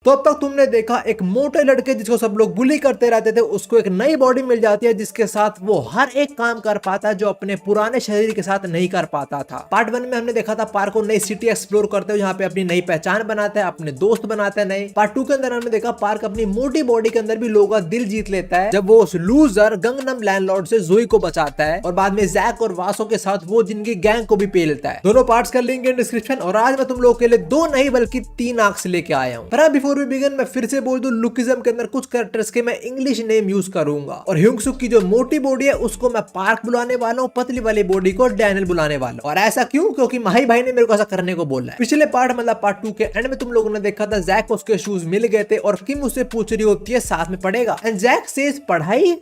तो अब तक तुमने देखा एक मोटे लड़के जिसको सब लोग बुली करते रहते थे, उसको एक नई बॉडी मिल जाती है जिसके साथ वो हर एक काम कर पाता है जो अपने पुराने शरीर के साथ नहीं कर पाता था। पार्ट 1 में हमने देखा था पार्क को नई सिटी एक्सप्लोर करते हुए, यहाँ पे अपनी नई पहचान बनाता है, अपने दोस्त बनाता है नए। पार्ट 2 के अंदर हमने देखा पार्क अपनी मोटी बॉडी के अंदर भी लोगों का दिल जीत लेता है जब वो उस लूजर गंगनम लैंडलॉर्ड से जोई को बचाता है, और बाद में जैक और वासो के साथ वो जिनकी गैंग को भी पे लेता है। दोनों पार्ट्स का लिंक इन डिस्क्रिप्शन। और आज मैं तुम लोगों के लिए 2 नहीं बल्कि 3 आर्क्स लेके आया हूँ। पर बिफोर वी बिगिन मैं फिर से बोल दूं, लुकिज्म के अंदर कुछ कैरेक्टर्स के मैं इंग्लिश नेम यूज करूंगा, और ह्यूंगसुक की जो मोटी बॉडी है उसको मैं पार्क बुलाने वाला हूँ, पतली वाली बॉडी को डैनियल बुलाने वाला हूँ। और ऐसा क्यों? क्योंकि माही भाई ने मेरे को ऐसा करने को बोला है। पिछले पार्ट मतलब पार्ट 2 के एंड में तुम लोगों ने देखा था जैक को उसके शूज मिल गए थे और किम उससे पूछ रही होती है साथ में पढ़ेगा, एंड जैक सेज पढ़ाई,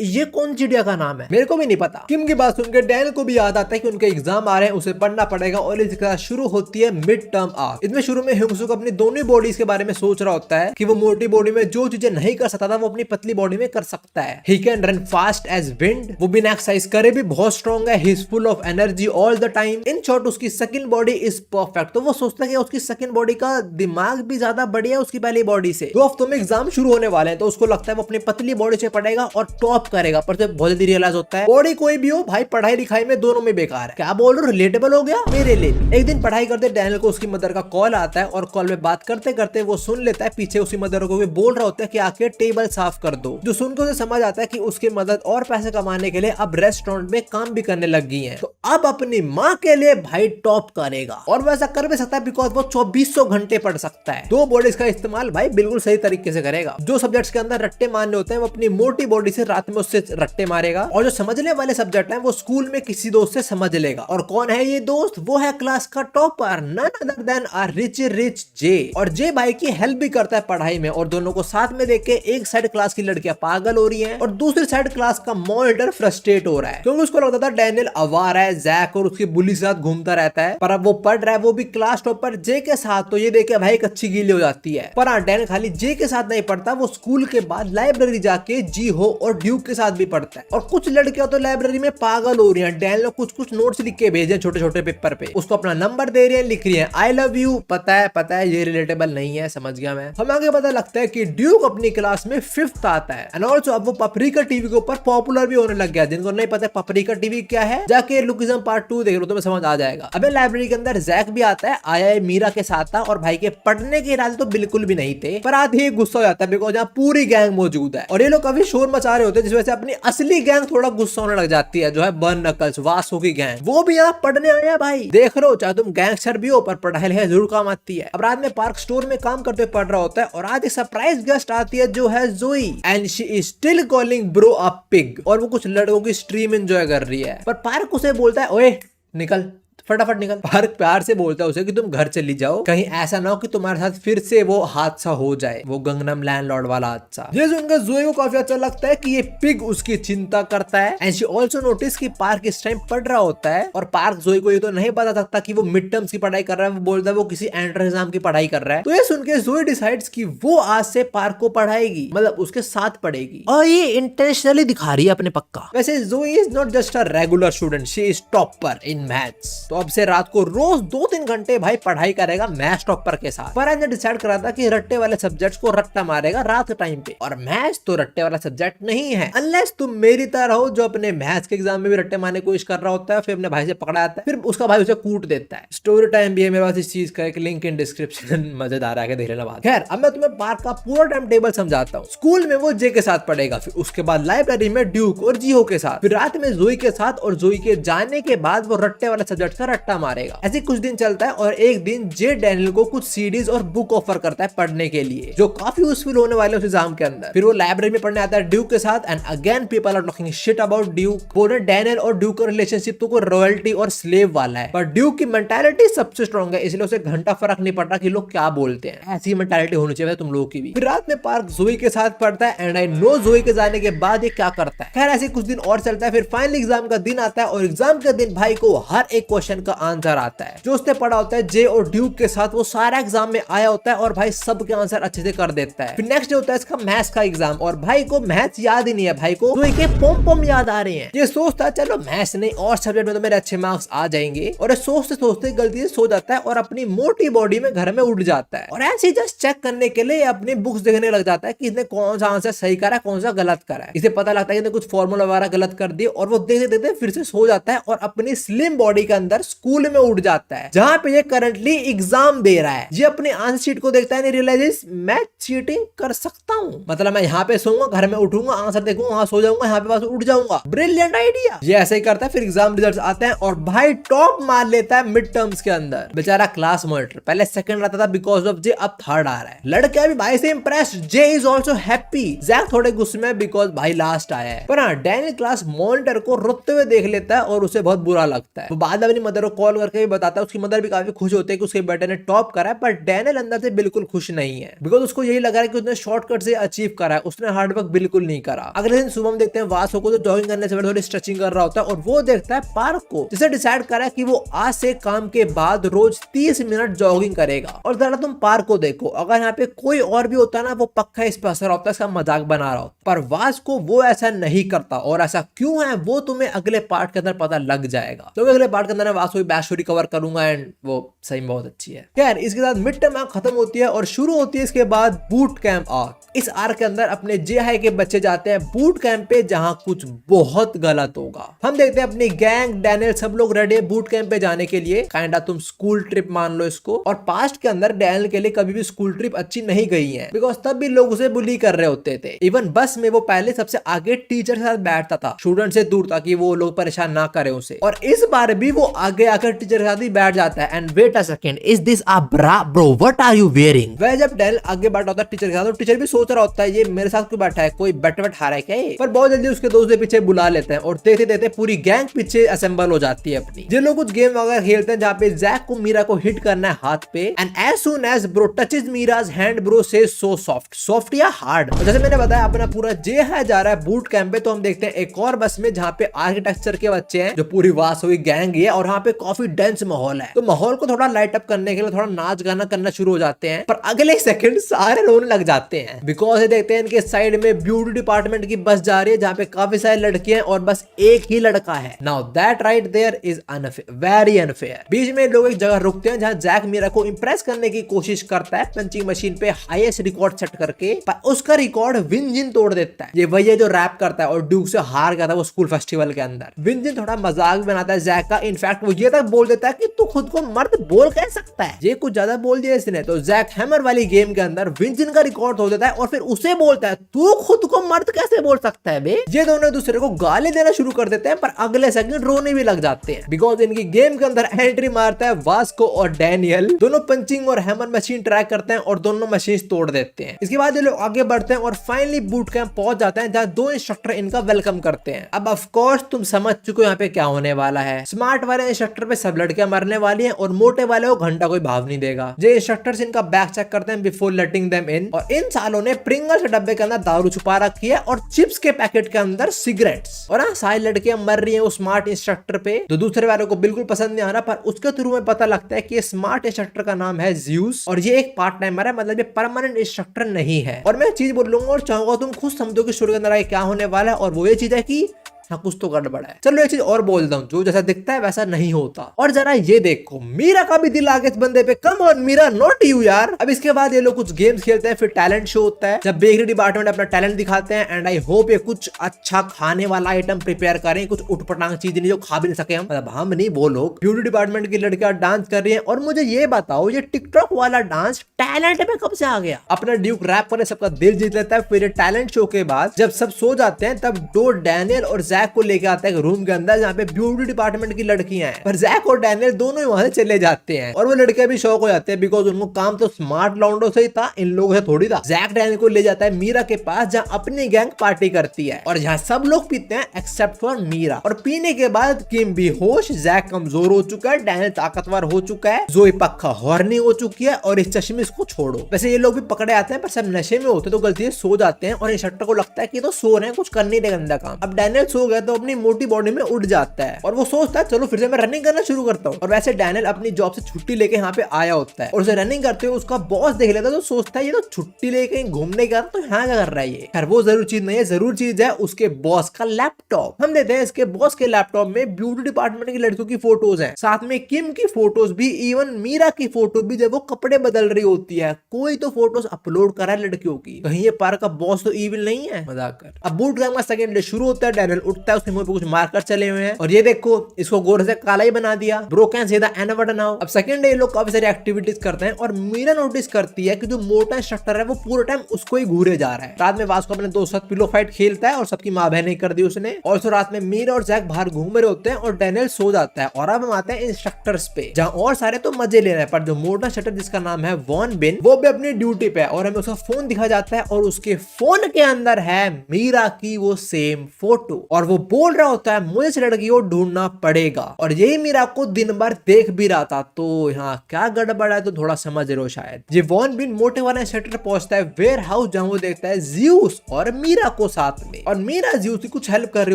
ये कौन चिड़िया का नाम है? मेरे को भी नहीं पता। किम की बात सुनकर डैनियल को भी याद आता है कि उनके एग्जाम आ रहे हैं, उसे पढ़ना पड़ेगा, और इसके साथ शुरू होती है मिड टर्म आर्क। इसमें शुरू में ह्यूंगसुक अपनी दोनों बॉडीज के बारे में सोच रहा होता है कि वो मोटी बॉडी में जो चीजें नहीं कर सकता था वो अपनी पतली बॉडी में कर सकता है। He can run fast as wind, वो बिना एक्सरसाइज करे भी बहुत स्ट्रॉन्ग है। He is full of energy all the time. In short उसकी सेकंड बॉडी इज परफेक्ट। तो वो सोचता है कि उसकी सेकंड बॉडी का दिमाग भी ज्यादा बढ़िया है उसकी पहली बॉडी से। 2 हफ्तों में एग्जाम शुरू होने वाले हैं, तो उसको लगता है वो अपनी पतली बॉडी से पढ़ेगा और टॉप करेगा। पर जब जल्दी रियलाइज होता है बॉडी कोई भी हो भाई, पढ़ाई लिखाई में दोनों में बेकार है। क्या बोल रहे हो? रिलेटेबल हो गया मेरे लिए। एक दिन पढ़ाई करते डैनियल को उसकी मदर का कॉल आता है, और कॉल में बात करते करते वो सुन लेता है पीछे उसकी मदर को भी बोल रहा होता है कि आके टेबल साफ कर दो। जो सुनकर उसे समझ आता है कि उसकी मदद और पैसे कमाने के लिए अब रेस्टोरेंट में काम भी करने लग गई है, तो अब अपनी माँ के लिए भाई टॉप करेगा। और वैसा कर भी सकता है बिकॉज वो 2400 घंटे पढ़ सकता है। 2 बॉडीज का इस्तेमाल भाई बिल्कुल सही तरीके से करेगा। जो सब्जेक्ट्स के अंदर रट्टे मारने होते हैं वो अपनी मोटी बॉडी से रात में उससे रट्टे मारेगा, और जो समझने वाले सब्जेक्ट हैं वो स्कूल में किसी दोस्त से समझ लेगा। और कौन है ये दोस्त? वो है क्लास का topper, none other than our Rich J. और जे भाई की हेल्प भी करता है पढ़ाई में, और दोनों को साथ में देख के एक साइड क्लास की लड़कियां पागल हो रही हैं और दूसरी साइड क्लास का मॉनिटर फ्रस्ट्रेट हो रहा है, क्योंकि उसको लगता था डैनियल आवारा है, जैक और उसकी बुली के साथ घूमता रहता है। पर अब वो पढ़ रहा है, वो भी क्लास टॉपर जे के साथ, तो ये देख के भाई एक अच्छी गीली हो जाती है। पर हाँ, डैनियल खाली जे के साथ नहीं पढ़ता, वो स्कूल के बाद लाइब्रेरी जाके जी हो और ड्यूक के साथ भी पढ़ता है। और कुछ लड़कियां तो लाइब्रेरी में पागल हो रही हैं। डैनियल ने कुछ नोट्स लिख के भेजे छोटे छोटे पेपर पे, उसको अपना नंबर दे रही है, लिख रही है आई लव यू। पता है ये रिलेटेबल नहीं है, समझ गया मैं। हमें आगे पता लगता है कि ड्यूक अपनी क्लास में 5th आता है, एंड ऑल्सो अब वो पपरिका टीवी के ऊपर पॉपुलर भी होने लग गया। जिनको नहीं पता पपरिका टीवी क्या है, जाके लुकिज्म पार्ट 2 देख लो, तुम्हें समझ आ जाएगा। अबे लाइब्रेरी के अंदर जैक भी आता है, आया है मीरा के साथ था, और भाई के पढ़ने के इरादे तो बिल्कुल भी नहीं थे, पर आधे ही गुस्सा हो जाता है बिकॉज यहाँ पूरी गैंग मौजूद है, और ये लोग काफी शोर मचा रहे होते हैं, जिस वजह से अपनी असली गैंग थोड़ा गुस्सा होने लग जाती है, जो है बर्न नकल्स, वासो की गैंग। वो भी यहाँ पढ़ने आए हैं भाई, देख रहे हो, चाहे तुम गैंगस्टर भी हो पर पढ़ाई लिखाई जरूर काम आती है। अब रात में पार्क स्टोर में काम करते हुए पढ़ रहा होता है, और आज एक सरप्राइज गेस्ट आती है जो है जोई, and she is still calling bro a pig, और वो कुछ लड़कों की स्ट्रीम एंजॉय कर रही है। पर पार्क उसे बोलता है ओए निकल, फटाफट निकल। पार्क प्यार से बोलता है उसे कि तुम घर चली जाओ, कहीं ऐसा ना हो कि तुम्हारे साथ फिर से वो हादसा हो जाए, वो गंगनम लैंडलॉर्ड वाला हादसा। ये सुनकर जोई को काफी अच्छा लगता है कि ये पिग उसकी चिंता करता है, एंड शी आल्सो नोटिस कि पार्क इस टाइम पढ़ रहा होता है, और पार्क जोई को ये तो नहीं बता सकता कि वो मिड टर्म्स की पढ़ाई कर रहा है, वो बोलता है वो किसी एंट्रेंस एग्जाम की पढ़ाई कर रहा है। तो ये सुनकर जोई डिसाइड्स कि वो आज से पार्क को पढ़ाएगी, मतलब उसके साथ पढ़ेगी, और ये इंटेंशनली दिखा रही है अपने पक्का। वैसे जोई is not just a regular student, she is topper in maths. तो अब से रात को रोज 2-3 घंटे भाई पढ़ाई करेगा मैथ्स टॉपर के साथ। पर ने डिसाइड करा था कि रट्टे वाले सब्जेक्ट्स को रट्टा मारेगा रात के टाइम पे, और मैथ्स तो रट्टे वाला सब्जेक्ट नहीं है, अनलेस तुम मेरी तरह हो जो अपने मैथ्स के एग्जाम में भी रट्टे मारने की कोशिश कर रहा होता है, फिर अपने भाई से पकड़ा जाता है, फिर उसका भाई उसे कूट देता है। स्टोरी टाइम भी है मेरे पास इस चीज का, एक लिंक इन डिस्क्रिप्शन, मजेदार है, देख लेना बाद। खैर अब मैं तुम्हें पार्क का पूरा टाइम टेबल समझाता हूँ। स्कूल में वो जे के साथ पढ़ेगा, फिर उसके बाद लाइब्रेरी में ड्यूक और जीहो के साथ, फिर रात में जोई के साथ, और जोई के जाने के बाद वो रट्टे वाले सब्जेक्ट का रट्टा मारेगा। ऐसे कुछ दिन चलता है, और एक दिन जे डैनियल को कुछ सीडीज और बुक ऑफर करता है पढ़ने के लिए, जो काफी यूजफुल होने वाले उस एग्जाम के अंदर। फिर वो लाइब्रेरी में पढ़ने आता है ड्यूक के साथ, and again people are talking shit about Duke. बोले डैनियल और ड्यूक का रिलेशनशिप तो कोई रॉयल्टी और स्लेव वाला है, पर ड्यूक की मेंटालिटी सबसे स्ट्रॉन्ग है, इसलिए उसे घंटा फर्क नहीं पड़ता कि लोग क्या बोलते हैं। ऐसी मेंटालिटी होनी चाहिए तुम लोगों की भी। फिर रात में पार्क जोई के साथ पढ़ता है, एंड आई नो जोई के जाने के बाद ये क्या करता है। खैर ऐसे कुछ दिन और चलता है, फिर फाइनल एग्जाम का दिन आता है, और एग्जाम के दिन भाई को हर एक क्वेश्चन क्वेश्चन का आंसर आता है जो उसने पढ़ा होता है जे और ड्यूक के साथ, वो सारा एग्जाम में आया होता है और भाई सबके आंसर अच्छे से कर देता है। फिर नेक्स्ट डे होता है इसका मैथ्स का एग्जाम और भाई को मैथ्स याद ही नहीं है, भाई को तो एक पोम पोम याद आ रहे हैं। ये सोचता है चलो मैथ्स नहीं और सब्जेक्ट में तो मेरे अच्छे मार्क्स आ जाएंगे, और सोचते सोचते गलती से सो जाता है और अपनी मोटी बॉडी में घर में उठ जाता है और ऐसे जस्ट चेक करने के लिए अपनी बुक्स देखने लग जाता है कि इसने कौन सा आंसर सही करा है कौन सा गलत करा है। इसे पता लगता है कि इसने कुछ फॉर्मूला वगैरह गलत कर दिए और वो देखते देखते फिर से सो जाता है और अपनी स्लिम बॉडी के अंदर स्कूल में उठ जाता है जहां पे ये करंटली एग्जाम दे रहा है। ये अपने आंसर शीट को देखता है, रियलाइजेस मैं चीटिंग कर सकता हूँ, मतलब मैं यहाँ पे सोऊंगा, घर में उठूंगा, आंसर देखूंगा, वहां सो जाऊंगा, यहाँ पे बस उठ जाऊंगा। Brilliant idea. ये ऐसे ही करता है। फिर एग्जाम रिजल्ट्स आते हैं और भाई टॉप मार लेता है मिड टर्म्स के अंदर। बेचारा क्लास मॉनिटर पहले सेकंड आता था बिकॉज ऑफ जे, अब थर्ड आ रहा है। लड़के अभी भाई से impressed, Jay is also happy. Jack थोड़े गुस्से में बिकॉज भाई लास्ट आया है, पर हाँ डैनियल क्लास मॉनिटर को रोते हुए देख लेता है और उसे बहुत बुरा लगता है। वो बाद में अपनी मदर को कॉल करके भी बताता है, उसकी मदर भी काफी खुश होते हैं कि उसके बेटे ने टॉप करा है, पर डैनियल अंदर से बिल्कुल खुश नहीं है बिकॉज उसको यही लग रहा है कि उसने शॉर्टकट से अचीव करा है, उसने हार्डवर्क बिल्कुल नहीं करा। अगले दिन सुबह हम देखते हैं वासो को जो जॉगिंग करने से थोड़ी स्ट्रेचिंग कर रहा होता है और वो देखता है पार्क को, जिसे डिसाइड करा है कि वो आज से काम के बाद रोज 30 मिनट जॉगिंग करेगा। और जरा तुम पार्क को देखो, अगर यहाँ पे कोई और भी होता है ना वो पक्का इस पर असर होता है, इसका मजाक बना रहा होता, पर वास को वो ऐसा नहीं करता। और ऐसा क्यों है वो तुम्हें अगले पार्ट के अंदर पता लग जाएगा। तो अगले पार्ट के अंदर वास को बैक स्टोरी कवर करूंगा एंड वो सही में बहुत अच्छी है। खैर इसके साथ मिड टर्म आर्क खत्म होती है और शुरू होती है इसके बाद बूट कैंप आर्क। इस आर्क के अंदर अपने जे हाई के बच्चे जाते हैं बूट कैंप पे जहां कुछ बहुत गलत होगा। हम देखते हैं अपनी गैंग, डैनियल सब लोग रेडी है बूट कैंप पे जाने के लिए। काइंडा तुम स्कूल ट्रिप मान लो इसको। और पास्ट के अंदर डैनियल के लिए कभी भी स्कूल ट्रिप अच्छी नहीं गई है बिकॉज तब भी लोग उसे बुली कर रहे होते थे। इवन बस में वो पहले सबसे आगे टीचर के साथ बैठता था, स्टूडेंट से दूर, ताकि वो लोग परेशान ना करे उसे। और इस बार भी वो आगे आकर टीचर के साथ ही बैठ जाता है। And wait a second, is this a bra bro, what are you wearing? वह जब डैनियल आगे बैठा होता है टीचर के साथ, तो टीचर भी सोच रहा होता है ये मेरे साथ क्यों बैठा है, कोई बेट वेट हारा है क्या? पर बहुत जल्दी उसके दोस्त के पीछे बुला लेते हैं और देखते देखते पूरी गैंग पीछे असेंबल हो जाती है अपनी। जो लोग कुछ गेम वगैरह खेलते हैं जहाँ पे जैक को मीरा को हिट करना है हाथ पे, and as soon as bro touches Meera's hand bro says so soft, soft या हार्ड। तो जैसे मैंने बताया अपना पूरा जे है जा रहा है बूट कैंप पे, तो हम देखते हैं एक और बस में जहाँ पे आर्किटेक्चर के बच्चे हैं जो पूरी वास हुई गैंग है और यहाँ पे काफी डेंस माहौल है। तो माहौल को थोड़ा लाइट अप करने के लिए थोड़ा नाच गाना करना शुरू हो जाते हैं, पर अगले सेकंड सारे रोने लग जाते हैं बिकॉज ये देखते हैं इनके साइड में ब्यूटी डिपार्टमेंट की बस जा रही है जहाँ पे काफी सारे लड़कियां और बस एक ही लड़का है। Now that right there is unfair, very unfair. बीच में लोग एक जगह रुकते हैं जहाँ जैक मीरा को इंप्रेस करने की कोशिश करता है पंचिंग मशीन पे हाईएस्ट रिकॉर्ड सेट करके, पर उसका रिकॉर्ड विंजिन तोड़ देता है। ये वही है जो रैप करता है और ड्यूक से हार गया था वो स्कूल फेस्टिवल के अंदर। विंजिन थोड़ा मजाक बनाता है जैक का, इनफैक्ट वो ये तक बोल देता है कि तू खुद को मर्द बोल कह सकता है। ये कुछ ज्यादा बोल दिया इसने, तो जैक हैमर वाली गेम के अंदर विंजिन का रिकॉर्ड तोड़ देता है और फिर उसे बोलता है तू खुद को मर्द कैसे बोल सकता है बे। ये दोनों दूसरे को गाली देना शुरू कर देते हैं, पर अगले सेकंड रोने भी लग जाते हैं बिकॉज इनकी गेम के अंदर एंट्री मारता है वास्को और डैनियल। दोनों पंचिंग और हैमर मशीन ट्रैक करते हैं और दोनों मशीन तोड़ देते हैं। इसके बाद ये लोग आगे बढ़ते हैं और फाइनली बूट कैंप पहुंच जाते हैं जहां दो इंस्ट्रक्टर इनका वेलकम करते हैं। अब ऑफ कोर्स तुम समझ चुके हो यहाँ पे क्या होने वाला है। स्मार्ट वाले इंस्ट्रक्टर पे सब लड़कियां मरने वाली हैं और मोटे वाले को घंटा कोई भाव नहीं देगा। जो इंस्ट्रक्टर्स इनका बैग चेक करते हैं बिफोर लेटिंग देम इन, और इन सालों ने प्रिंगल्स के डब्बे के अंदर दारू छुपा रखी है और चिप्स के पैकेट के अंदर सिगरेट्स। और हाँ सारी लड़कियां मर रही हैं उस स्मार्ट इंस्ट्रक्टर पे जो दूसरे वालों को बिल्कुल पसंद नहीं आ रहा, पर उसके थ्रू में पता लगता है कि ये स्मार्ट इंस्ट्रक्टर का नाम है ज़्यूस और ये एक पार्ट टाइमर है, मतलब ये परमानेंट इंस्ट्रक्टर नहीं है। और मैं चीज बोलूंगा और चाहूंगा तुम खुद समझो कि स्टोरी के अंदर क्या होने वाला है, और वो ये चीज है कि हाँ कुछ तो गड़बड़ है। चलो एक चीज और बोलता हूँ, जो जैसा दिखता है वैसा नहीं होता। और जरा ये देखो मीरा का भी दिल आ गया इस बंदे पे, come on Meera not you यार। अब इसके बाद ये लोग कुछ गेम्स खेलते हैं, फिर टैलेंट शो होता है जब बेकरी डिपार्टमेंट अपना टैलेंट दिखाते हैं। एंड आई होप ये कुछ अच्छा खाने वाला आइटम प्रिपेयर करें, कुछ उठपटांग चीज नहीं जो खा भी नहीं सके हम, मतलब हम नहीं वो लोग। ब्यूटी डिपार्टमेंट की लड़कियां डांस कर रही है। और मुझे ये बताओ ये टिकटॉक वाला डांस टैलेंट में कब से आ गया? अपना ड्यूक रैप पर सबका दिल जीत लेता है। फिर टैलेंट शो के बाद जब सब सो जाते हैं तब डो डैनियल और जैक को लेके आता है रूम के अंदर जहाँ पे ब्यूटी डिपार्टमेंट की लड़कियां हैं, पर जैक और डैनियल दोनों ही वहां से चले जाते हैं। और वो लड़के भी शौक हो जाते हैं बिकॉज उनको काम तो स्मार्ट लौंडो से ही था, इन लोगों से थोड़ी था। जैक डैनियल को ले जाता है मीरा के पास जहाँ अपनी गैंग पार्टी करती है और जहाँ सब लोग पीते हैं एक्सेप्ट फॉर मीरा। और पीने के बाद किम बेहोश, जैक कमजोर हो चुका है, डैनियल ताकतवर हो चुका है, जोई पक्का हॉर्नी हो चुकी है और इस चश्मे को छोड़ो। वैसे ये लोग भी पकड़े आते हैं पर सब नशे में होते तो गलती से सो जाते हैं और इंस्ट्रक्टर को लगता है कि तो सो रहे हैं, कुछ कर नहीं रहे गंदा काम। अब डैनियल सो हो गया तो अपनी मोटी बॉडी में उठ जाता है और वो सोचता है चलो फिर से मैं रनिंग करना शुरू करता हूँ। और वैसे डैनियल अपनी जॉब से छुट्टी लेके यहाँ पे आया होता है और उसे रनिंग करते हुए उसका बॉस देख लेता है तो सोचता है ये तो छुट्टी लेके कहीं घूमने गया तो यहाँ क्या कर रहा है ये। खैर वो जरूर चीज नहीं है, जरूर चीज है उसके बॉस का लैपटॉप। हम देते हैं इसके बॉस के लैपटॉप में ब्यूटी डिपार्टमेंट की लड़कियों की फोटोज हैं, साथ में किम की फोटोज भी, इवन मीरा की फोटो भी जब वो कपड़े बदल रही होती है। कोई तो फोटोज अपलोड करा है लड़कियों की, कहीं ये पार्क का बॉस तो इविल नहीं है, मजाक कर। अब बूट कैंप का सेकंड डे शुरू होता है, डैनियल उठता है, उसके मुंह पे कुछ मार्कर चले हुए हैं और ये देखो इसको गोरे से काला ही बना दिया, ब्रोकन सीधा एन वर्ड नाउ। अब सेकंड डे लोग काफी सारी एक्टिविटीज करते हैं और मीरा नोटिस करती है कि जो मोटा इंस्ट्रक्टर है वो पूरे टाइम उसको ही घूरे जा रहा है। रात में वास्को अपने दोस्त साथ पिलो फाइट खेलता है और सबकी माँ बहन नहीं कर दी उसने। और तो रात में मीरा और जैक बाहर घूम रहे होते हैं और डैनियल सो जाता है। और अब हम आते हैं इंस्ट्रक्टर्स पे, जहाँ और सारे तो मजे ले रहे हैं पर जो मोटा शटर जिसका नाम है वॉन बिन वो भी अपनी ड्यूटी पे है और हमें उसका फोन दिखा जाता है और उसके फोन के अंदर है मीरा की वो सेम फोटो और वो बोल रहा होता है मुझे इस लड़की को ढूंढना पड़ेगा। और यही मीरा को दिन भर देख भी रहा था, तो यहाँ क्या गड़बड़ है तो थोड़ा समझ रहे हो शायद। ये वॉन बिन मोटे वाला इंस्ट्रक्टर पहुंचता है वेयर हाउस, जहाँ वो देखता है ज़्यूस और मीरा को साथ में और मीरा ज़्यूस की कुछ हेल्प कर रही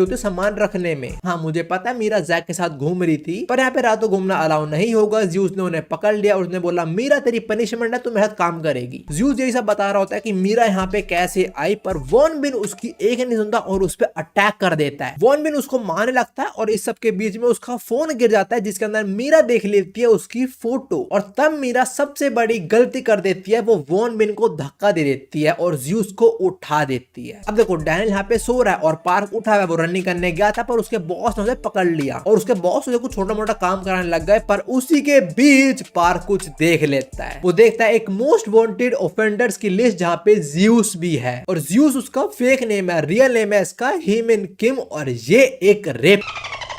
होती है सामान रखने में। हाँ मुझे पता है मीरा जैक के साथ घूम रही थी पर यहाँ पे रातों घूमना अलाउ नहीं होगा। ज़्यूस ने उन्हें पकड़ लिया और उसने बोला मीरा तेरी पनिशमेंट है, तू मेरे साथ काम करेगी। ज़्यूस यही सब बता रहा होता है कि मीरा यहाँ पे कैसे आई, पर वॉन बिन उसकी एक नहीं सुनता और उस पर अटैक कर देता है। वॉन बिन उसको मारने लगता है और इस सब के बीच में उसका फोन गिर जाता है जिसके अंदर मीरा देख लेती है उसकी फोटो और तब मीरा सबसे बड़ी गलती कर देती है, वो वॉन बिन को धक्का दे देती है और ज़्यूस को उठा देती है। अब देखो डैनियल यहाँ पे सो रहा है और पार्क उठा हुआ है, वो रनिंग करने गया था पर उसके बॉस ने उसे पकड़ लिया और उसके बॉस उसे कुछ छोटा मोटा काम कराने लग गए। पर उसी के बीच पार्क कुछ देख लेता है, वो देखता है एक मोस्ट वांटेड ऑफेंडर्स की लिस्ट जहाँ पे ज़्यूस भी है और ज़्यूस उसका फेक नेम है, रियल नेम है इसका हीमिन किम और ये एक रेप।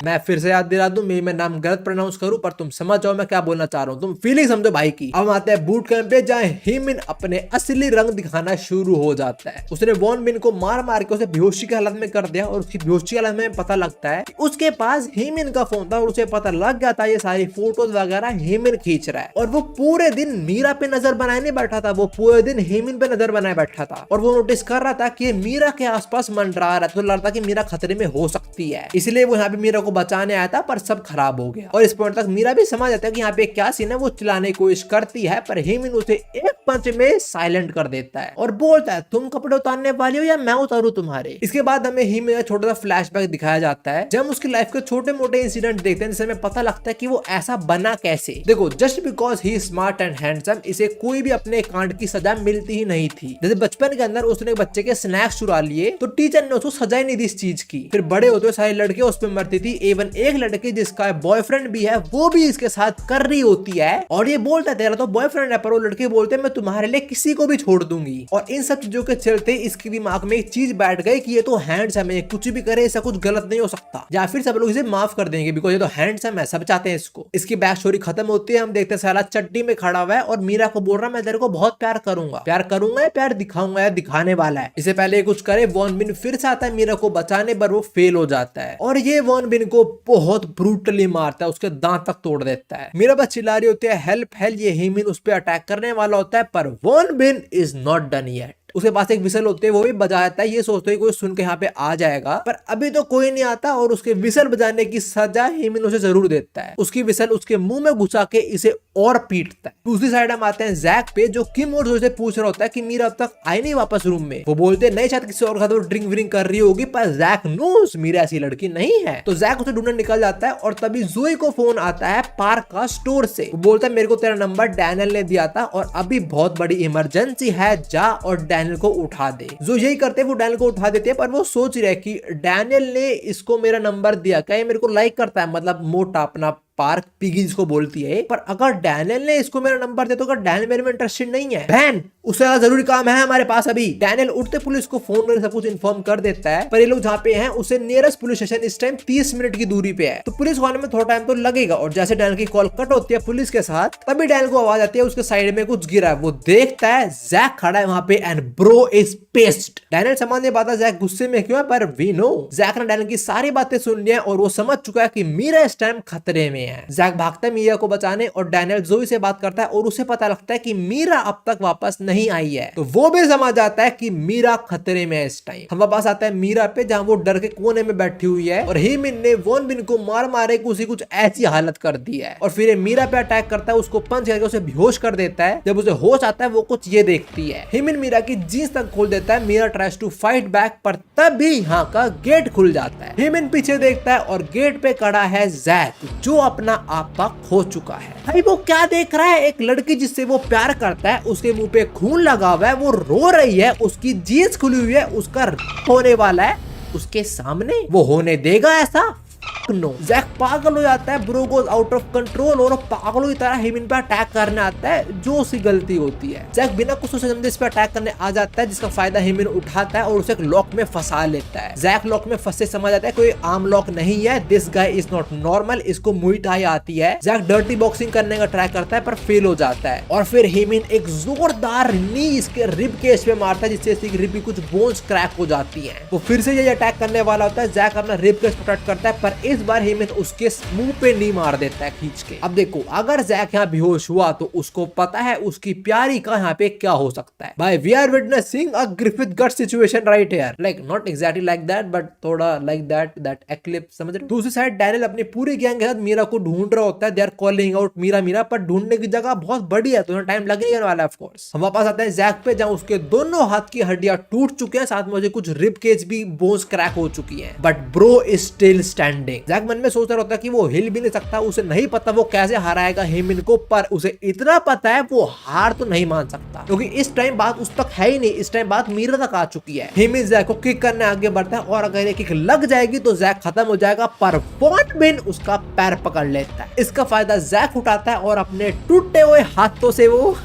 मैं फिर से याद दिला दूं, मैं नाम गलत प्रोनाउंस करूं पर तुम समझ जाओ मैं क्या बोलना चाह रहा हूं, तुम फीलिंग समझो भाई की। अब आते हैं बूट कैंप पे जहां हीमिन अपने असली रंग दिखाना शुरू हो जाता है। उसने वॉन बिन को मार मार के उसे बेहोशी की हालत में कर दिया और उसकी बेहोशी की हालत में पता लगता है कि उसके पास हीमिन का फोन था और उसे पता लग गया था ये सारी फोटोज वगैरह हीमिन खींच रहा है। और वो पूरे दिन मीरा पे नजर बनाए नहीं बैठा था, वो पूरे दिन हीमिन पे नजर बनाए बैठा था और वो नोटिस कर रहा था कि मीरा के आसपास मंडरा रहा है, तो लग रहा था कि मीरा खतरे में हो सकती है, इसलिए वो यहाँ पे मीरा को बचाने आया था पर सब खराब हो गया। और इस पॉइंट तक मीरा भी समझ जाता है कि यहाँ पे क्या सीन है, वो चिल्लाने की कोशिश करती है पर हीमिन उसे एक पंच में साइलेंट कर देता है और बोलता है तुम कपड़े उतारने वाली हो या मैं उतारूं तुम्हारे। इसके बाद हमें हीमिन का छोटा सा फ्लैशबैक दिखाया जाता है जब उसकी लाइफ के छोटे मोटे इंसिडेंट देखते हैं जिससे हमें पता लगता है कि वो ऐसा बना कैसे। देखो just because he smart and handsome इसे कोई भी अपने कांड की सजा मिलती ही नहीं थी। जैसे बचपन के अंदर उसने बच्चे के स्नैक्स चुरा लिए तो टीचर ने उसको सजा ही नहीं दी इस चीज की, फिर बड़े होते सारी लड़कियां उस पर मरती थी, इवन एक लड़की जिसका बॉयफ्रेंड भी है वो भी इसके साथ कर रही होती है और ये बोलता है तेरा तो बॉयफ्रेंड है, पर वो लड़के बोलते हैं मैं तुम्हारे लिए किसी को भी छोड़ दूंगी। और इन सब चीजों के चलते इसके दिमाग में एक चीज बैठ गई कि ये तो हैंडसम है, कुछ भी करे ऐसा कुछ गलत नहीं हो सकता, या फिर सब लोग इसे माफ कर देंगे बिकॉज ये तो हैंडसम है, सब चाहते हैं इसको। इसकी बैक स्टोरी खत्म होती है, हम देखते हैं साला चड्डी में खड़ा हुआ है और मीरा को बोल रहा है मैं तेरे को बहुत प्यार करूंगा या प्यार दिखाऊंगा या दिखाने वाला है। इससे पहले कुछ करे वॉन बिन फिर से आता है मीरा को बचाने पर वो फेल हो जाता है और ये वॉन बिन को बहुत ब्रूटली मारता है, उसके दांत तक तोड़ देता है। मीरा बस चिल्ला रही होती है हेल्प हेल्प, ये हीमिन उस पर अटैक करने वाला होता है पर Won Bin is not done yet. उसके पास एक विसल होते है वो भी बजा जाता है, ये सोचते है कोई सुन के यहाँ पे आ जाएगा पर अभी तो कोई नहीं आता और उसके विसल बजाने की सजा हीमिन उसे जरूर देता है। उसकी विसल उसके मुंह में घुसा के इसे और पीटता है। दूसरी साइड हम आते हैं जैक पे जो किम और जो से पूछ रहा होता है कि मीरा अब तक आई नहीं वापस रूम में। वो बोलते नहीं शायद किसी और का तो ड्रिंक व्रिंक कर रही होगी, पर जैक नोस मीरा ऐसी लड़की नहीं है। तो जैक उसे ढूंढने निकल जाता है और तभी जोई को फोन आता है पार्क का स्टोर से। वो बोलता है मेरे को तेरा नंबर डैनियल ने दिया था और अभी बहुत बड़ी इमरजेंसी है, जा और डैनियल को उठा दे। जो यही करते वो डैनियल को उठा देते हैं पर वो सोच रहे कि डैनियल ने इसको मेरा नंबर दिया, क्या ये मेरे को लाइक करता है, मतलब मोटा अपना पार्क पिगी जिसको बोलती है। पर अगर डैनियल ने इसको मेरा नंबर दे तो अगर डैनियल मेरे में इंटरेस्टेड नहीं है बहन उससे जरूरी काम है हमारे पास अभी। डैनियल उठते पुलिस को फोन करके सब कुछ इन्फॉर्म कर देता है पर ये लोग जहाँ पे हैं उसे नियरेस्ट पुलिस स्टेशन इस टाइम 30 मिनट की दूरी पे है, तो पुलिस को आने में थोड़ा टाइम तो लगेगा। और जैसे डैनियल की कॉल कट होती है पुलिस के साथ तभी डैनियल को आवाज आती है उसके साइड में कुछ गिरा है। वो देखता है जैक खड़ा है वहां पे and bro is pissed. Daniel सामान्य बात है जैक गुस्से में क्यों है पर वी नो जैक ने डैनियल की सारी बातें सुन ली है और वो समझ चुका है कि मीरा इस टाइम खतरे में हैं। जैक भागता है मीरा को बचाने और डैनियल जोई से बात करता है और उसे पता लगता है कि मीरा अब तक वापस नहीं आई है, तो वो भी समझ जाता है कि मीरा खतरे में है इस टाइम। हम वापस आता है मीरा पे जहाँ वो डर के कोने में बैठी हुई है और हीमिन ने वॉन बिन को मार मारे उसी कुछ ऐसी हालत कर दी है और फिर मीरा पे अटैक करता है, उसको पंच करके उसे बेहोश कर देता है। जब उसे होश आता है वो कुछ ये देखती है। हीमिन मीरा की जींस तक खोल देता है। Meera tries to fight back पर तभी यहाँ का गेट खुल जाता है। हीमिन पीछे देखता है और गेट पे खड़ा है जैक जो अपना आपा खो चुका है। भाई वो क्या देख रहा है, एक लड़की जिससे वो प्यार करता है उसके मुंह पे खून लगा हुआ है, वो रो रही है, उसकी जींस खुली हुई है, उसका होने वाला है उसके सामने, वो होने देगा ऐसा? नो। जैक पागल हो जाता है, bro goes out of control और पागलों की तरह हीमिन पे अटैक करने आता है जो उसकी गलती होती है। जैक बिना कुछ सोचे समझे इस पे अटैक करने आ जाता है जिसका फायदा हीमिन उठाता है और उसे एक लॉक में फंसा लेता है। जैक लॉक में फंसे समझ आता है कोई आम लॉक नहीं है, this guy is not normal, इसको मुई थाई आती है। जैक डर्टी बॉक्सिंग करने का ट्राई करता है पर फेल हो जाता है और फिर हीमिन एक जोरदार नी इसके रिब केस पे मारता है जिससे इसकी रिब की कुछ बोन्स क्रैक हो जाती है। वो फिर से ये अटैक करने वाला होता है। जैक अपना रिब केस प्रोटेक्ट करता है पर इस बार हीमिन उसके मुंह पे नहीं मार देता है खींच के। अब देखो अगर जैक यहाँ बेहोश हुआ तो उसको पता है उसकी प्यारी का यहाँ पे क्या हो सकता है। भाई we are witnessing a Griffith Guts situation right here, like not exactly like that but थोड़ा लाइक दैट एक्लिप्स, समझ रहे हो। दूसरी साइड डैनियल अपनी पूरी गैंग के साथ मीरा को ढूंढ रहा होता है। They are calling out Meera Meera, पर ढूंढने की जगह बहुत बड़ी है तो टाइम लगेगा वाला ऑफ कोर्स। हम वापस आते हैं जैक पे जहाँ उसके दोनों हाथ की हड्डियां टूट चुके हैं, साथ में मुझे कुछ रिब केज भी बोन्स क्रैक हो चुकी है, but bro is still standing. Jack मन में सोच रहा होता है कि वो हिल भी नहीं सकता, उसे नहीं पता वो कैसे हराएगा हीमिन को, पर उसे इतना पता है वो हार तो नहीं मान सकता क्योंकि इस टाइम बात उस तक है ही नहीं, इस टाइम बात मीरा तक आ चुकी है। हीमिन जैक को किक करने आगे बढ़ता है और अगर ये किक लग जाएगी तो जैक खत्म हो जाएगा, पर वॉन बिन उसका पैर पकड़ लेता है। इसका फायदा जैक उठाता है और अपने टूटे हुए हाथों से वो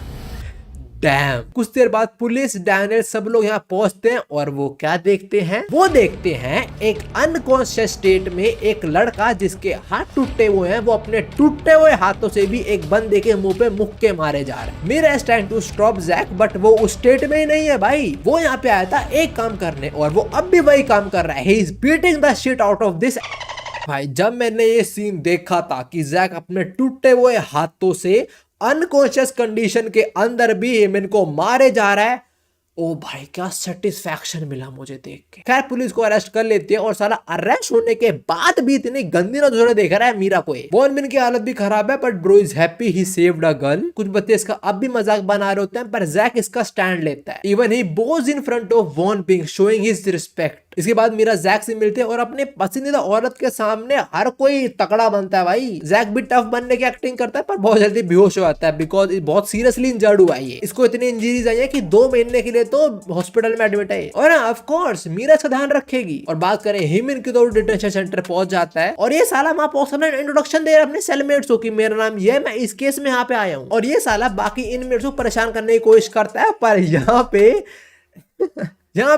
डैम। कुछ देर बाद पुलिस डैनियल सब लोग यहाँ पहुंचते हैं और वो क्या देखते हैं, वो देखते हैं एक अनकॉन्शियस स्टेट में एक लड़का जिसके हाथ टूटे हुए हैं, वो अपने टूटे हुए हाथों से भी एक बंदे के मुंह पे मुक्के मारे जा रहे हैं। Meera is trying to stop Jack but वो उस स्टेट में ही नहीं है भाई, वो यहाँ पे आया था एक काम करने और वो अब भी वही काम कर रहा है। He is beating the shit out of this. भाई जब मैंने ये सीन देखा था कि जैक अपने टूटे हुए हाथों से अनकॉन्शियस कंडीशन के अंदर भी हीमिन को मारे जा रहा है, ओ भाई क्या सेटिस्फैक्शन मिला मुझे देख के। खैर पुलिस को अरेस्ट कर लेती है और साला अरेस्ट होने के बाद भी इतनी गंदी नजरों देख रहा है मीरा को। वॉन बिन की हालत भी खराब है but bro is happy he saved a girl. कुछ बच्चे इसका अब भी मजाक बना रहे होते हैं पर जैक इसका स्टैंड लेता है। Even he bows in front of Won Bin showing his respect. इसके बाद मीरा जैक से मिलते हैं और अपने पसंदीदा औरत के सामने हर कोई तगड़ा बनता है भाई। जैक भी टफ बनने की एक्टिंग करता है पर बहुत जल्दी बेहोश हो जाता है बिकॉज बहुत सीरियसली इंजर्ड हुआ है। इसको इतनी इंजरीज आई है कि 2 महीने के लिए तो हॉस्पिटल में एडमिट है और ऑफ कोर्स मीरा इसका ध्यान रखेगी। और बात करें हीमिन की तो डिटेंशन सेंटर पहुंच जाता है और ये साला वहां पहुंच इंट्रोडक्शन दे रहा है अपने सेलमेट्स को कि मेरा नाम ये, मैं इस केस में यहाँ पे आया हूँ। और ये साला बाकी इनमेट्स को परेशान करने की कोशिश करता है पर यहाँ पे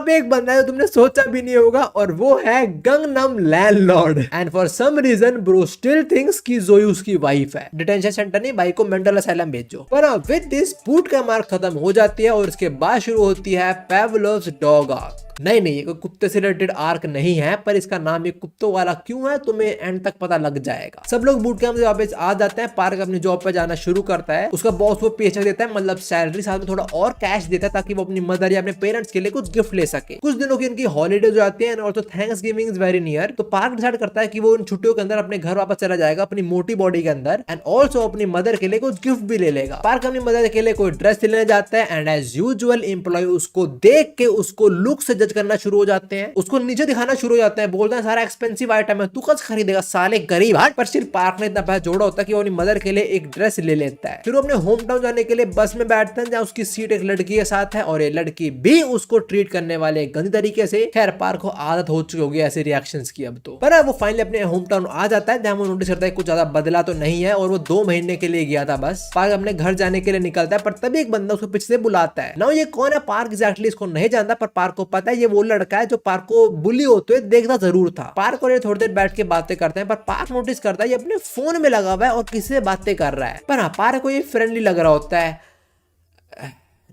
एक बंदा है जो तुमने सोचा भी नहीं होगा और वो है Gangnam landlord. And for some reason bro still thinks कि जोई उसकी वाइफ है। डिटेंशन सेंटर नहीं, भाई को मेंटल असाइलम भेजो। पर विद दिस बूट का मार्क खत्म हो जाती है और इसके बाद शुरू होती है पेवलोव्स डॉग आर्क। नहीं ये कोई कुत्ते से रिलेटेड आर्क नहीं है पर इसका नाम ये कुत्तों वाला क्यों है तुम्हें एंड तक पता लग जाएगा। सब लोग बूट कैंप से वापस आ जाते हैं। पार्क अपनी जॉब पे जाना शुरू करता है। उसका बॉस वो पेचक देता है, मतलब सैलरी, साथ में थोड़ा और कैश देता है ताकि वो अपनी मदर या अपने पेरेंट्स के लिए कुछ गिफ्ट ले सके। कुछ दिनों की इनकी हॉलीडेज हो जाती है और तो थैंक्सगिविंग इज वेरी नियर। तो पार्क डिसाइड करता है कि वो इन छुट्टियों के अंदर अपने घर वापस चला जाएगा अपनी मोटी बॉडी के अंदर एंड ऑल्सो अपनी मदर के लिए कुछ गिफ्ट भी ले लेगा। पार्क अपनी मदर के लिए कोई ड्रेस लेने जाता है एंड एज यूजुअल एम्प्लॉय उसको देख के उसको लुक से जज करना शुरू हो जाते हैं, उसको नीचे दिखाना शुरू हो जाते हैं, बोलते हैं सारा एक्सपेंसिव आइटम है, तू कब खरीदेगा साले गरीब हाट। पर सिर्फ पार्क ने इतना पैसा जोड़ा होता है कि वो अपनी मदर के लिए एक ड्रेस ले लेता है। फिर वो अपने होम टाउन जाने के लिए बस में बैठते हैं जहाँ उसकी सीट एक लड़की के साथ है और ये लड़की भी उसको ट्रीट करने वाले गंदी तरीके से। खैर पार्क को आदत हो चुकी होगी ऐसे रिएक्शंस की अब तो। पर वो फाइनली अपने होम टाउन आ जाता है जहाँ वो नोटिस करता है कुछ ज्यादा बदला तो नहीं है और वो 2 महीने के लिए गया था बस। पार्क अपने घर जाने के लिए निकलता है पर तभी एक बंदा उसको पीछे से बुलाता है। ना ये कौन है पार्क एग्जैक्टली इसको नहीं जानता पर पार्क को पता है ये वो लड़का है जो पार्क को बुली होते हुए देखता जरूर था। पार्क और ये थोड़ी देर बैठ के बातें करते हैं पर पार्क नोटिस करता है ये अपने फोन में लगा हुआ है और किसी से बातें कर रहा है। पर हाँ पार्क को ये फ्रेंडली लग रहा होता है।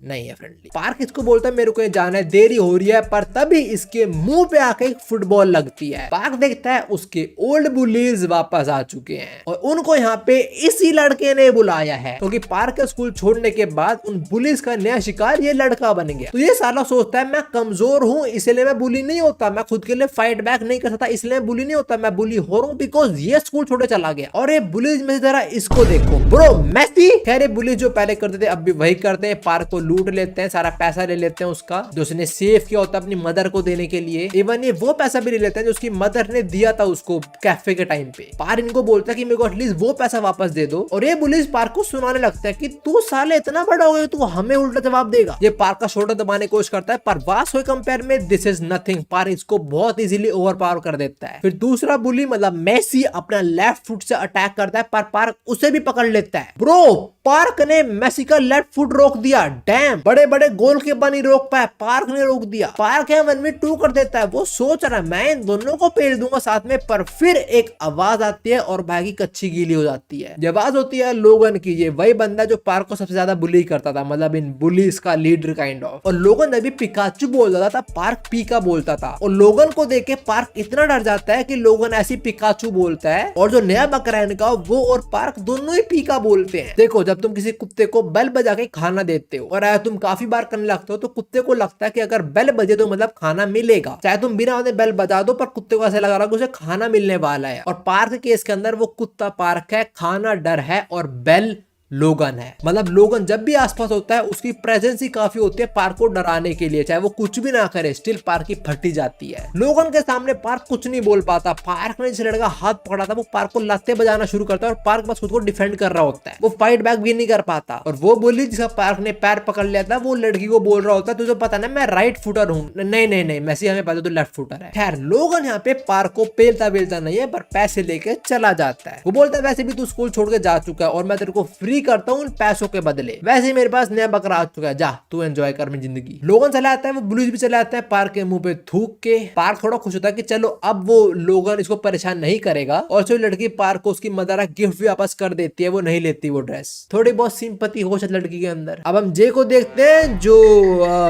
नहीं है फ्रेंडली। पार्क इसको बोलता है मेरे को ये जाना है, देरी हो रही है, पर तभी इसके मुंह पे आके एक फुटबॉल लगती है। पार्क देखता है उसके ओल्ड बुलीज वापस आ चुके हैं और उनको यहाँ पे इसी लड़के ने बुलाया है, क्योंकि पार्क के स्कूल छोड़ने के बाद उन बुलीज का नया शिकार ये लड़का बन गया। तो ये साला सोचता है मैं कमजोर हूँ इसलिए मैं बुली नहीं होता, मैं खुद के लिए फाइट बैक नहीं कर सकता इसलिए बुली नहीं होता, मैं बुली हो रहा हूँ बिकॉज ये स्कूल छोड़े चला गया। और ये बुलीज में जरा इसको देखो ब्रो, मेसी। खैर ये बुलीज जो पहले करते थे अब भी वही करते हैं, पार्क को लूट लेते हैं, सारा पैसा ले लेते हैं उसका जो उसने सेव किया होता है अपनी मदर को देने के लिए। इवन ये वो पैसा भी ले लेते हैं जो उसकी मदर ने दिया था उसको कैफे के टाइम पे। पार्क इनको बोलता है कि मेरे को एटलीस्ट वो पैसा वापस दे दो, और ये बुलीज पार्क को सुनाने लगता है कि तू साले इतना बड़ा हो गया तू हमें उल्टा जवाब देगा। ये पार्क का शोल्डर दबाने की कोशिश करता है पर वास्तव कंपेयर में दिस इज नथिंग, पार्क इसको बहुत इजीली ओवर पावर कर देता है। फिर दूसरा बुली मतलब मेसी अपना लेफ्ट फुट से अटैक करता है पर पार्क उसे भी पकड़ लेता है। ब्रो पार्क ने मेसी का लेफ्ट फुट रोक दिया, डैम, बड़े बड़े गोल के बनी रोक पाए, पार्क ने रोक दिया। पार्क है 1v2 कर देता है, वो सोच रहा है मैं इन दोनों को पेड़ दूंगा साथ में, पर फिर एक आवाज आती है और भाई की कच्ची गीली हो जाती है। ये आवाज होती है लोगन की, ये वही बंदा जो पार्क को सबसे ज्यादा बुली करता था, मतलब इन बुलीज का लीडर काइंड ऑफ। और लोगन जब भी पिकाचू बोलता था पार्क पीका बोलता था, और लोगन को देख के पार्क इतना डर जाता है कि लोगन ऐसी पिकाचू बोलता है, और जो नया बकरा है इनका वो और पार्क दोनों ही पीका बोलते हैं। देखो जब तुम किसी कुत्ते को बेल बजा के खाना देते हो और अगर तुम काफी बार करने लगते हो तो कुत्ते को लगता है कि अगर बेल बजे तो मतलब खाना मिलेगा, चाहे तुम बिना बेल बजा दो पर कुत्ते को ऐसा लग रहा है कि उसे खाना मिलने वाला है। और पार्क के केस के अंदर वो कुत्ता पार्क है, खाना डर है और बेल लोगन है। मतलब लोगन जब भी आसपास होता है उसकी प्रेजेंस ही काफी होती है पार्क को डराने के लिए, चाहे वो कुछ भी ना करे स्टिल पार्क की फटी जाती है। लोगन के सामने पार्क कुछ नहीं बोल पाता। पार्क ने जिस लड़का हाथ पकड़ा था वो पार्क को लाते बजाना शुरू करता है और पार्क बस खुद को डिफेंड कर रहा होता है, वो फाइट बैक भी नहीं कर पाता। और वो बोली जिसका पार्क ने पैर पकड़ लिया था वो लड़की को बोल रहा होता है तुझे पता ना मैं राइट फुटर हूँ, नहीं नहीं नहीं मैसी हमें पता तो लेफ्ट फुटर है। खैर लोगन यहाँ पे पार्क को पेलता बेलता नहीं है पर पैसे लेके चला जाता है। वो बोलता है वैसे भी तू स्कूल छोड़ के जा चुका है और मैं तेरे को फ्री करता हूँ पैसों के बदले, वैसे ही मेरे पास नया बकरा आ चुका है, जा तू एंजॉय कर मेरी जिंदगी। लोगन चला आता है, वो बुलीज भी चला आता है पार्क के मुंह पे थूक के। पार्क थोड़ा खुश होता है कि चलो अब वो लोगन इसको परेशान नहीं करेगा, और जो लड़की पार्क को उसकी मदर गिफ्ट भी वापस कर देती है, वो नहीं लेती वो ड्रेस। थोड़ी बहुत सिंपैथी हो लड़की के अंदर। अब हम जे को देखते हैं जो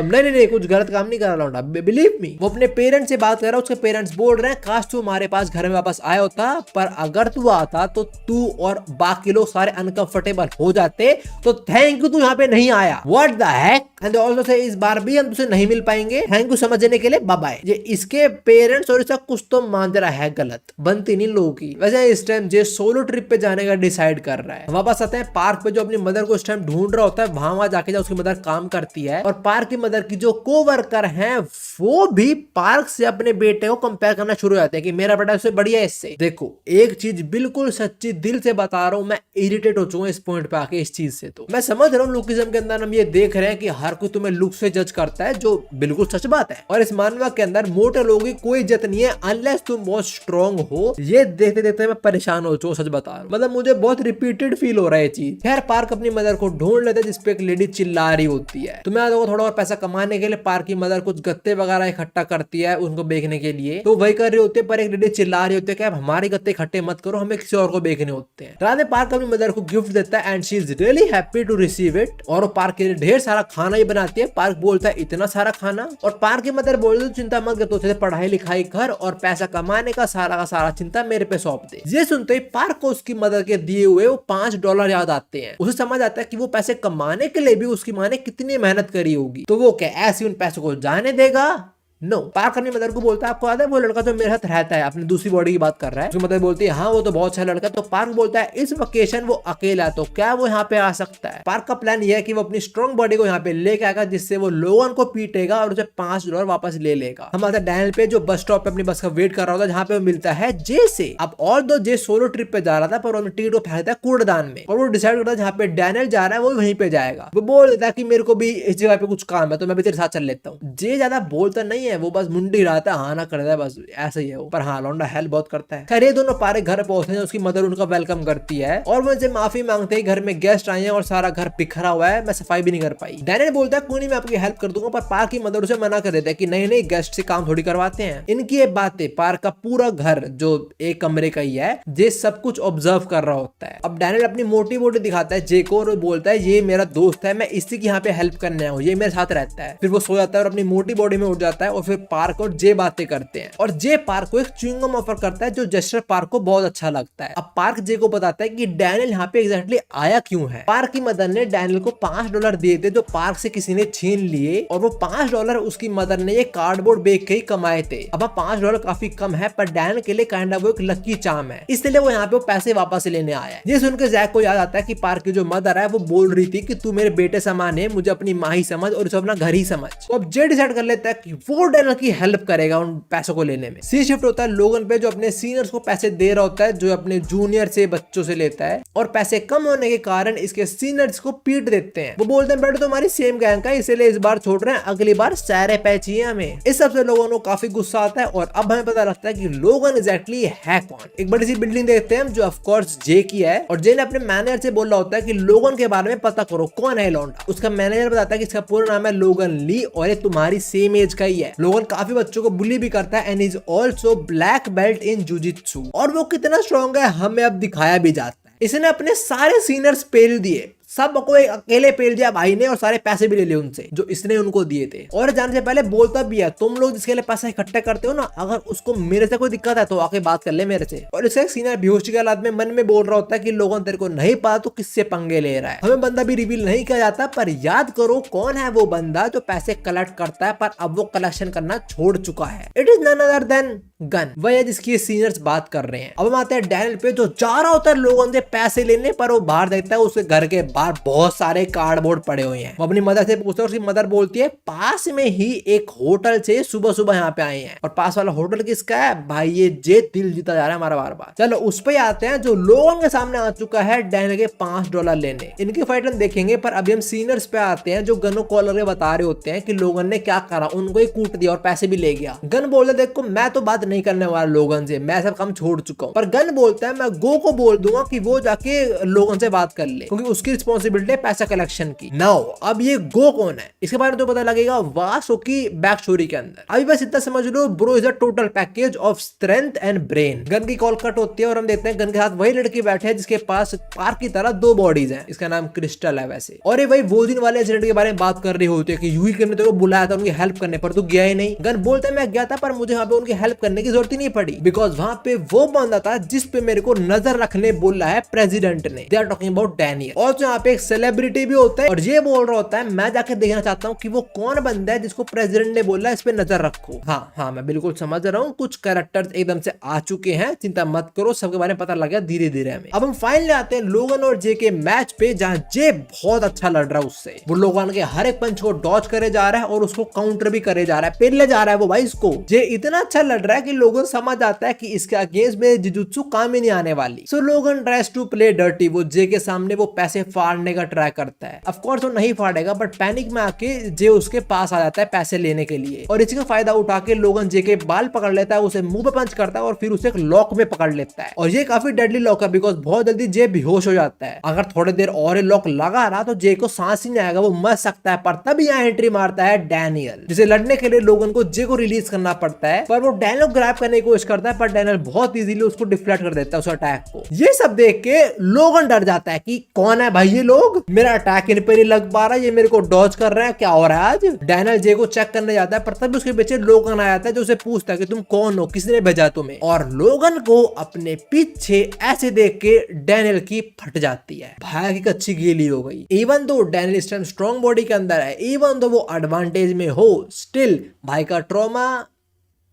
नहीं कुछ गलत काम नहीं कर रहा लौंडा, बिलीव मी। वो अपने पेरेंट्स से बात कर रहा है, उसके पेरेंट्स बोल रहे हैं काश तू हमारे पास घर में वापस आया होता, पर अगर तू आता तो तू और बाकी लोग सारे अनकंफर्टेबल हो जाते, तो थैंक यू तू यहाँ पे नहीं आया। What the heck. And also say इस बार भी हम तुझे नहीं मिल पाएंगे, थैंक यू समझने के लिए, बाय बाय। ये इसके पेरेंट्स और इसका कुछ तो मांजरा है गलत, बनती नहीं लोगों की। वैसे इस टाइम जे सोलो ट्रिप पे जाने का डिसाइड कर रहा है। वापस आते हैं पार्क पे, जो अपनी मदर को इस टाइम ढूंढ रहा होता है, वहां जाके जब उसकी मदर काम करती है और पार्क की मदर की जो कोवर्कर हैं वो भी पार्क से अपने बेटे को कंपेयर करना शुरू हो जाते हैं कि मेरा बेटा उससे बढ़िया है इससे। देखो एक चीज बिल्कुल सच्ची दिल से बता रहा हूँ, मैं इरिटेट हो चुका हूँ इस पॉइंट पे आके इस चीज से। तो मैं समझ रहा हूँ लुकिज्म के अंदर हम ये देख रहे हैं कि हर कोई तुम्हें लुक से जज करता है, जो बिल्कुल सच बात है, और इस मानवा के अंदर मोटे लोगों की कोई इज्जत नहीं है अनलेस तुम बहुत स्ट्रॉन्ग हो। ये देखते देखते मैं परेशान हो चुका हूँ, सच बता रहा हूँ। मतलब मुझे बहुत रिपीटेड फील हो रहा है चीज। खैर पार्क अपनी मदर को ढूंढ लेता है जिसपे एक लेडी चिल्ला रही होती है। तो मैं थोड़ा और पैसा कमाने के लिए पार्क की मदर कुछ गत्ते वगैरह इकट्ठा करती है उनको बेचने के लिए, तो वही कर रही होती है, पर एक लेडी चिल्ला रही होती है कि आप हमारे गत्ते इकट्ठे मत करो, हमें किसी और को बेचने होते हैं। रात में पार्क अपनी मदर को गिफ्ट देता है and she is really happy to receive it, और वो पार्क के लिए ढेर सारा खाना ही बनाती है। पार्क बोलता है इतना सारा खाना, और पार्क की मदर बोलती है चिंता मत कर, तो पढ़ाई लिखाई कर और पैसा कमाने का सारा चिंता मेरे पे सौंप दे। ये सुनते ही पार्क को उसकी मदर के दिए हुए वो $5 याद आते हैं। उसे समझ आता है कि वो पैसे कमाने के लिए भी उसकी माँ ने कितनी मेहनत करी होगी, तो वो क्या ऐसे उन पैसों को जाने देगा? नो। पार्क अपनी मदर को बोलता है आपको याद है वो लड़का जो मेरे साथ रहता है, अपनी दूसरी बॉडी की बात कर रहा है। उसकी मदर बोलती है हाँ वो तो बहुत अच्छा लड़का। तो पार्क बोलता है इस वेकेशन वो अकेला है तो क्या वो यहाँ पे आ सकता है। पार्क का प्लान ये है कि वो अपनी स्ट्रॉन्ग बॉडी को यहाँ पे लेके आएगा जिससे वो लोगन को पीटेगा और उसे $5 वापस ले लेगा। हम आता है डैनियल पे जो बस स्टॉप पे अपनी बस का वेट कर रहा होता है, जहाँ पे वो मिलता है जे से। अब और दो जे सोलो ट्रिप पे जा रहा था पर वो टिकट को फेंक देता है कूड़ेदान में, और वो डिसाइड करता है जहाँ पे डैनियल जा रहा है वो वहीं पे जाएगा। वो बोल देता है कि मेरे को भी इस जगह पे कुछ काम है तो मैं भी तेरे साथ चल लेता हूँ। जे ज्यादा बोलता नहीं है नहीं है, वो बस मुंडी हिलाता है, हाँ ना कर देता है, बस ऐसा ही है वो। पर हाँ लौंडा हेल्प बहुत करता है। खैर ये दोनों पारे घर पहुंचते हैं, उसकी मदर उनका वेलकम करती है और वो उनसे माफी मांगते हैं, घर में गेस्ट आए हैं और सारा घर बिखरा हुआ है, मैं सफाई भी नहीं कर पाई। डैनियल बोलता है कोई नहीं मैं आपकी हेल्प कर दूंगा, पर पार्क की मदर उसे मना कर देता है कि नहीं नहीं गेस्ट से काम थोड़ी करवाते हैं। इनकी ये बातें पार्क का पूरा घर जो एक कमरे का ही है जे सब कुछ ऑब्जर्व कर रहा होता है। अब डैनियल अपनी मोटी मोटी दिखाता है जे को और बोलता है ये मेरा दोस्त है, मैं इसी की यहाँ पे हेल्प करने आया हूँ, ये मेरे साथ रहता है। फिर वो सो जाता है और अपनी मोटी बॉडी में उठ जाता है और फिर पार्क और जे बातें करते हैं और जे पार्क को एक च्युइंगम ऑफर करता है जो जेस्टर पार्क को बहुत अच्छा लगता है। अब पार्क जे को बताता है कि डैनियल यहाँ पे एग्जैक्टली आया क्यों है। पार्क की मदर ने डैनियल को $5 दिए थे जो पार्क से किसी ने छीन लिए और वो $5 उसकी मदर ने ये कार्डबोर्ड बेच के ही कमाए थे। अब $5 काफी कम है पर डैनियल के लिए काइंड ऑफ वो एक लकी चार्म है, इसलिए वो यहाँ पे वो पैसे वापस लेने आया है। ये सुनकर जैक को याद आता है कि पार्क की जो मदर है वो बोल रही थी कि तू मेरे बेटे समान है, मुझे अपनी माँ ही समझ और इसे अपना घर ही समझ। तो अब जे डिसाइड कर लेता है कि वो डैनियल की हेल्प करेगा उन पैसों को लेने में। सी शिफ्ट होता है लोगन पे जो अपने सीनियर्स को पैसे दे रहा होता है जो अपने जूनियर से बच्चों से लेता है और पैसे कम होने के कारण इसके सीनियर्स को पीट देते हैं। वो बोलते हैं बेटे तुम्हारी सेम गैंग का इसलिए इस बार छोड़ रहे हैं, अगली बार सारे पैसे चाहिए हमें। इस सबसे लोगों को काफी गुस्सा आता है और अब हमें पता लगता है कि लोगन एग्जैक्टली है कौन। एक बड़ी सी बिल्डिंग देखते हैं जो ऑफ कोर्स जे की है और जे ने अपने मैनेजर से बोला होता है कि लोगन के बारे में पता करो कौन है लौंडा। उसका मैनेजर बताता है कि इसका पूरा नाम है लोगन ली और ये तुम्हारी सेम एज का ही है। लोगन काफी बच्चों को बुली भी करता है and is also black belt in jujitsu और वो कितना स्ट्रॉन्ग है हमें अब दिखाया भी जाता है। इसने अपने सारे सीनियर्स पेल दिए, सबको एक अकेले पेल दिया भाई ने और सारे पैसे भी ले लिए उनसे जो इसने उनको दिए थे। और जाने से पहले बोलता भी है तुम लोग जिसके लिए पैसा इकट्ठा करते हो ना, अगर उसको मेरे से कोई दिक्कत है तो आके बात कर ले मेरे से। और इसका एक सीनियर बेहोशी के हालात में मन में बोल रहा होता है कि लोगों तेरे को नहीं पता तो किससे पंगे ले रहा है। हमें बंदा भी रिवील नहीं किया जाता पर याद करो कौन है वो बंदा जो पैसे कलेक्ट करता है पर अब वो कलेक्शन करना छोड़ चुका है। It is none other than Gun, वह है जिसकी सीनियर्स बात कर रहे हैं। अब हम आते हैं डैनियल पे जो जा रहा होता है लोगों से पैसे लेने, पर वो बाहर देखता है उसके घर के बाहर बहुत सारे कार्डबोर्ड पड़े हुए हैं। वो अपनी मदर से पूछता है, उसकी मदर बोलती है पास में ही एक होटल से सुबह सुबह यहाँ पे आए हैं। और पास वाला होटल किसका है भाई, ये जे दिल जीता जा रहा है हमारा बार बार। चलो उस पे आते हैं जो लोगों के सामने आ चुका है डैनियल के $5 लेने। इनकी फाइट हम देखेंगे पर अभी हम सीनियर्स पे आते हैं जो गन कॉलर के बता रहे होते हैं कि लोगन ने क्या करा, उनको ही कूट दिया और पैसे भी ले गया। गन बोलता है देखो मैं तो बात नहीं करने वाला लोगन से, मैं सब काम छोड़ चुका हूँ। पर गन बोलता है मैं गो को बोल दूंगा कि वो जाके लोगन से बात कर ले क्योंकि उसकी रिस्पॉन्सिबिलिटी है पैसा कलेक्शन की। नाउ अब ये गो कौन है इसके बारे में तो पता लगेगा वासो की बैक स्टोरी के अंदर। अभी बस इतना समझ लो bro is a total package of strength and brain. गन की कॉल कट होती है और हम देखते हैं गन के साथ वही लड़की बैठे हैं जिसके पास पार्क की तरह 2 बॉडीज हैं। इसका नाम क्रिस्टल है वैसे। और ये वही वो दिन वाले इंसिडेंट के बारे में बात कर रही होती है कि यूही ने तो बुलाया था उनकी हेल्प करने पर, तू गया ही नहीं। गन बोलता है मैं गया था पर मुझे वहां पे उनकी हेल्प करने की जरूरत ही नहीं पड़ी बिकॉज वहां पे वो बंदा था जिस पे मेरे को नजर रखने बोला है प्रेसिडेंट ने। They are talking about Daniel. और यहाँ पे एक सेलिब्रिटी भी होता है और ये बोल रहा होता है मैं जाके देखना चाहता हूँ कि वो कौन बंदा है जिसको प्रेसिडेंट ने बोला इस पे नजर रखो। हाँ मैं बिल्कुल समझ रहा हूँ कुछ कैरेक्टर्स एकदम से आ चुके हैं, चिंता मत करो, सबके बारे में पता लग गया धीरे धीरे हमें। अब हम फाइनली आते हैं लोगन और जे के मैच पे जहाँ जे बहुत अच्छा लड़ रहा है उससे। वो लोगन के हर एक पंच को डॉज करे जा रहा है और उसको काउंटर भी करे जा रहा है, पेले जा रहा है वो भाई इसको। जे इतना अच्छा लड़ रहा है कि लोगन समझ आता है कि इसके अगेंस्ट में जुजुत्सु काम ही नहीं आने वाली। सो लोगन ट्राइज टू प्ले डर्टी। वो जे के सामने वो पैसे फाड़ने का ट्राई करता है। ऑफ कोर्स वो नहीं फाड़ेगा बट पैनिक में आके जे उसके पास आ जाता है पैसे लेने के लिए और इसी का फायदा उठा के लोगन जे के बाल पकड़ लेता है, उसे मुंह पे पंच करता है और फिर उसे एक लॉक में पकड़ लेता है। और ये काफी डेडली लॉक है बिकॉज बहुत जल्दी जे बेहोश हो जाता है। अगर थोड़ी देर और लॉक लगा रहा तो जे को सांस ही नहीं आएगा, वो मर सकता है। पर तभी यहाँ एंट्री मारता है डैनियल जिसे लड़ने के लिए लोगन को जे को रिलीज करना पड़ता है। पर वो डैनियल को ग्रैब करने की कोशिश करता है पर डैनियल बहुत इजीली उसको डिफ्लेक्ट कर देता है उस अटैक को। ये सब देख के लोगन डर जाता है कि कौन है भाई ये लोग, मेरा अटैक इन पे नहीं लग पा रहा, ये मेरे को डॉज कर रहे हैं, क्या हो रहा है आज। डैनियल जे को चेक करने जाता है पर तभी उसके पीछे लोगन आ जाता है जो उसे पूछता है कि तुम कौन हो, किसने भेजा तुम्हें। और लोगन को अपने पीछे ऐसे देख के डैनियल की फट जाती है, भाई की अच्छी गीली हो गई। इवन दो डैनियल इस टाइम स्ट्रॉन्ग बॉडी के अंदर है, इवन दो वो एडवांटेज में हो, स्टिल भाई का ट्रॉमा।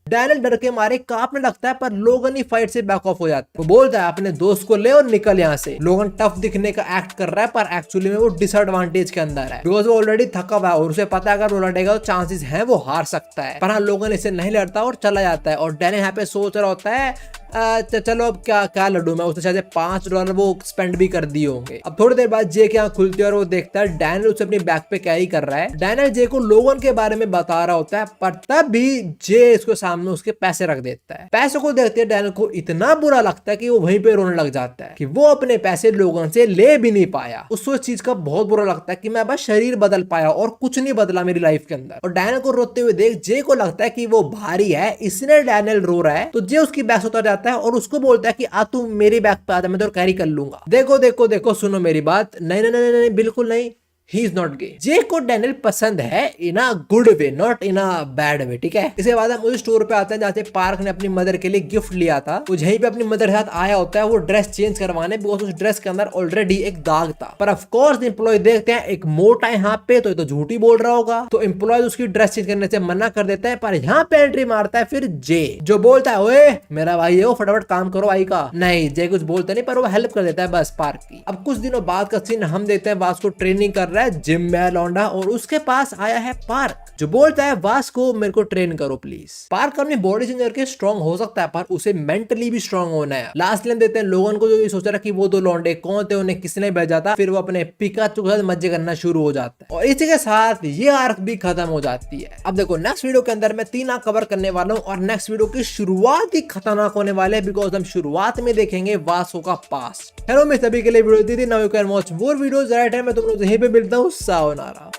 डैनियल डर के मारे कांपने लगता है पर लोगन ही फाइट से बैक ऑफ हो जाता है। वो बोलता है अपने दोस्त को ले और निकल यहाँ से। लोगन टफ दिखने का एक्ट कर रहा है पर एक्चुअली में वो डिसएडवांटेज के अंदर है बिकॉज वो ऑलरेडी थका हुआ है और उसे पता है अगर वो लड़ेगा तो चांसेस हैं वो हार सकता है। पर हाँ लोगन इसे नहीं लड़ता और चला जाता है। और डैनियल यहाँ पे सोच रहा होता है चलो अब क्या क्या लड्डू मैं, उसने शायद $5 वो स्पेंड भी कर दिए होंगे। अब थोड़ी देर बाद जे की आंख खुलती है और वो देखता है डैनियल उसे अपनी बैग पे कैरी कर रहा है। डैनियल जे को लोगन के बारे में बता रहा होता है, पर तब भी जे इसके सामने उसके पैसे रख देता है। पैसे को देखते ही डैनियल को इतना बुरा लगता है कि वो वहीं पे रोने लग जाता है कि वो अपने पैसे लोगों से ले भी नहीं पाया। उसको इस चीज का बहुत बुरा लगता है कि मैं बस शरीर बदल पाया और कुछ नहीं बदला मेरी लाइफ के अंदर। और डैनियल को रोते हुए देख जे को लगता है कि वो भारी है, इसलिए डैनियल रो रहा है। तो जे उसकी बैग से उतर जाता है और उसको बोलता है कि आ तू मेरी बैग पे आ जा, मैं तो कैरी कर लूंगा। देखो देखो देखो सुनो मेरी बात, नहीं नहीं नहीं नहीं बिल्कुल नहीं, ही इज नॉट गे। जे को डैनियल पसंद है in a good way, not in a bad way, ठीक है। इसके बाद हम उस स्टोर पे आते हैं जहाँ से पार्क ने अपनी मदर के लिए गिफ्ट लिया था। वो यहीं पे अपनी मदर के साथ आया होता है वो ड्रेस चेंज करवाने, बिकॉज उस ड्रेस के अंदर ऑलरेडी एक दाग था। पर ऑफ कोर्स एम्प्लॉय देखते हैं एक मोटा है यहाँ पे, तो ये तो झूठ ही बोल रहा होगा। तो एम्प्लॉय उसकी ड्रेस चेंज करने से मना कर देता है। पर यहाँ पे एंट्री मारता है फिर जे, जो बोलता है ओए मेरा भाई है वो, फटाफट काम करो भाई का। नहीं, जे कुछ बोलता नहीं पर वो हेल्प कर देता है बस पार्क की। अब कुछ दिनों बाद का सीन हम देखते हैं वास को ट्रेनिंग कर रहा है जिम में लौंडा, और उसके पास आया है पार्क, जो बोलता है वास को मेरे को ट्रेन करो प्लीज। पार्क अपनी बॉडी चेंज करके स्ट्रॉन्ग हो सकता है पर उसे मेंटली भी स्ट्रॉन्ग होना है। लास्ट लाइन देते हैं लोगन को, जो ये सोच रहा कि वो दो लौंडे कौन थे, उन्हें किसने भेजा था। फिर वो अपने पिकाचू के साथ मजे करना शुरू हो जाता है और इसी के साथ ये आर्क भी खत्म हो जाती है। अब देखो नेक्स्ट वीडियो के अंदर मैं 3 आर्क कवर करने वाला हूँ और नेक्स्ट वीडियो की शुरुआत ही खतरनाक होने वाले है, बिकॉज हम शुरुआत में देखेंगे वासो का पास्ट। हेलो मैं सभी के लिए वीडियो दी थी, now you can watch more videos right है। मैं तुम लोग यहीं पे मिलता हूँ, सायोनारा।